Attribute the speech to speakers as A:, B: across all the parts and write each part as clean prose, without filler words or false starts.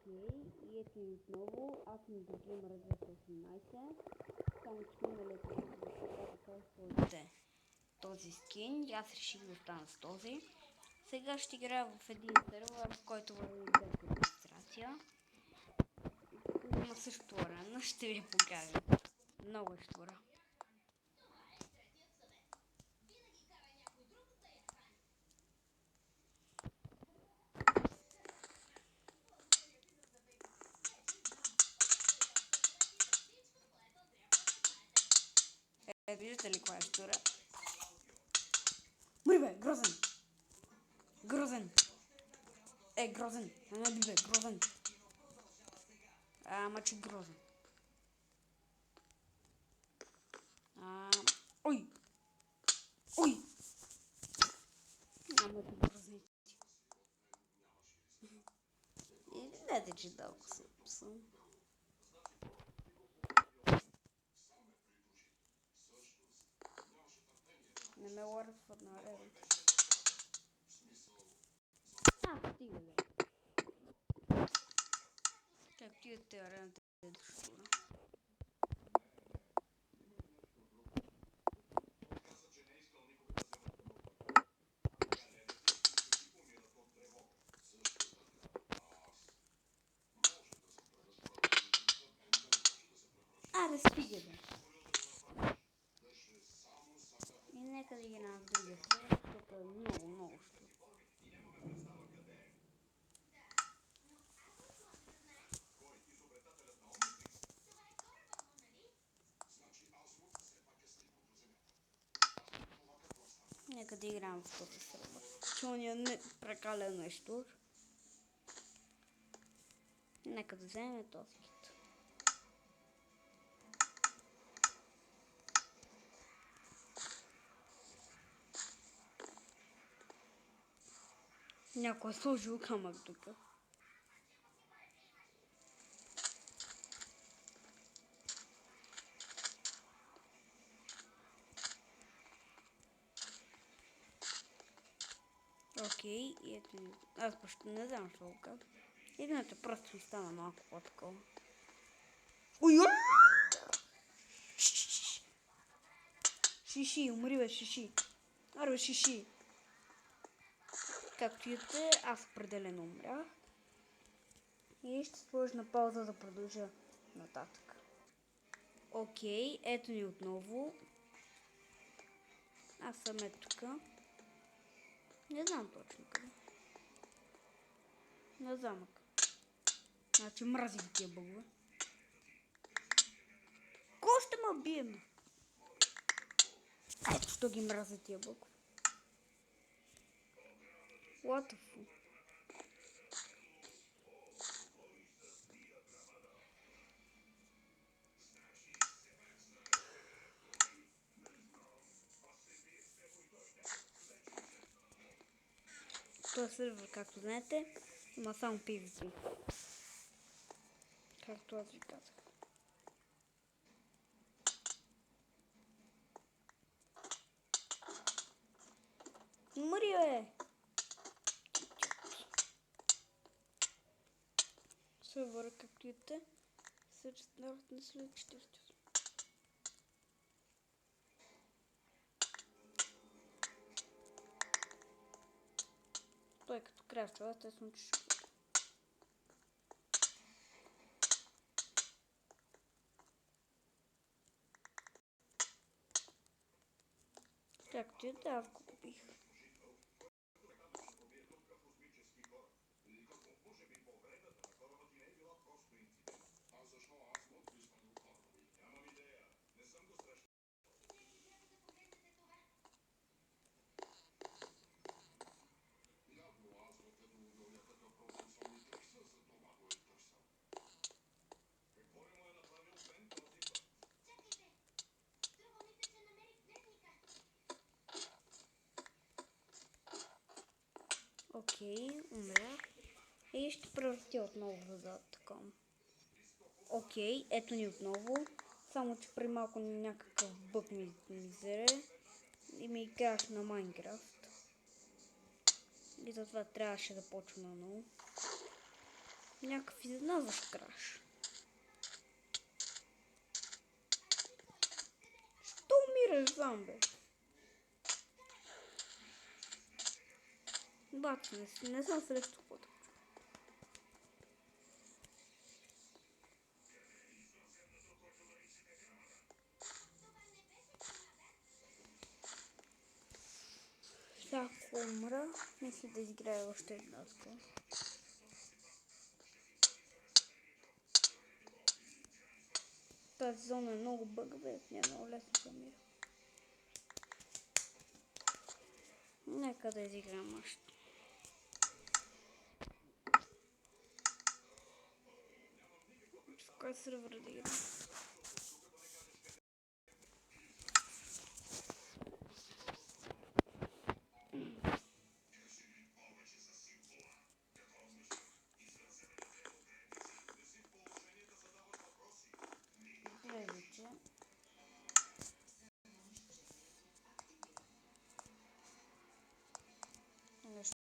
A: Окей, и ето ни отново. Аз съм до Gamer 218. Само че миналия път да сложите този скин и аз реших да остана с този. Сега ще играя в един сервер, в който върви без регистрация. Има също рано, ще ви покажа. Много е штура. Виждате ли коя е штура? Мри бе, грозен! Грозен! Грозен! Не би бе, грозен! Ама че грозен. Ой! Ой! Ама че грозен. И видите, че дълго съм. Не ме лърфат на реве. Стига бе. Както и теорената е дошло. Да стига бе. И нека да ги на другия сервер, защото е много що. Нека да играем в този сервер. Че ни е прекалено нещо. Нека да вземем този кит. Някой е сложил камък тук. Окей, и ето ни. Аз почти не знам що го казвам. Едината просто ми стана малко по-такова. Ой! Шиши, умри бе, шиши. Аре бе, шиши. Както и те, аз определено умрях. И ще сложа на пауза да продължа нататък. Окей, ето ни отново. Аз съм тук. Не знам точно къде. На замък. Значи мрази ги тия бъгове. Кой ще ме бием? Ето що ги мразя тия бъгове. What the fuck? Този сервер, както знаете, има само PvP. Както аз ви казах. Умри бе! Сервера, както и те, същат народ на след 48. Той като краща, естествено, че ще... Както и да, аз го купих. Окей, умрях. И ще превъртя отново в таком. Окей, ето ни отново. Само че при малко някакъв бъг ми взе и ми играх на Майнкрафт. И затова трябваше да почна наново. Някакъв изненадващ краш. Що умираш, зомби? Бат, не съм срещу каквото. Ако умра, мисля да изиграя още една такова. Тази зона е много бъгава, не е много лесно да умира. Нека да изиграем още. С кой сервер да играем? Изглежда, че нещо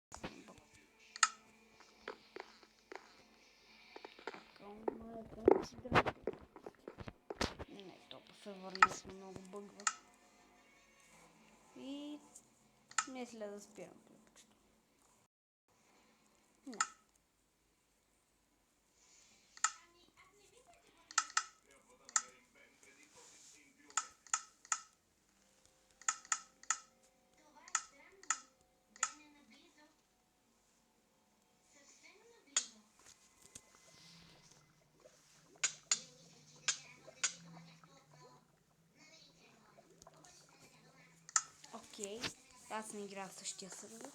A: не, то се върна много бъгва. И мисля да спирам клипчето. Не. Окей, аз не играя в същия сервер.